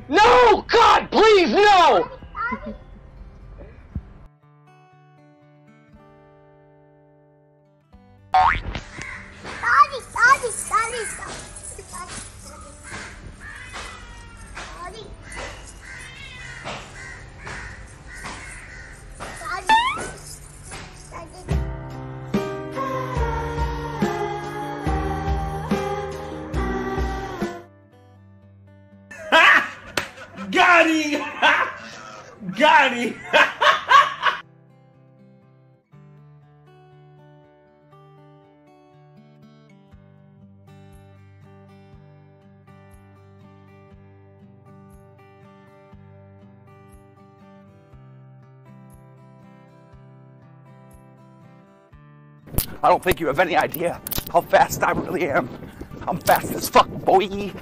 No! God, please, no! Got him! Got him! I don't think you have any idea how fast I really am. I'm fast as fuck, boy.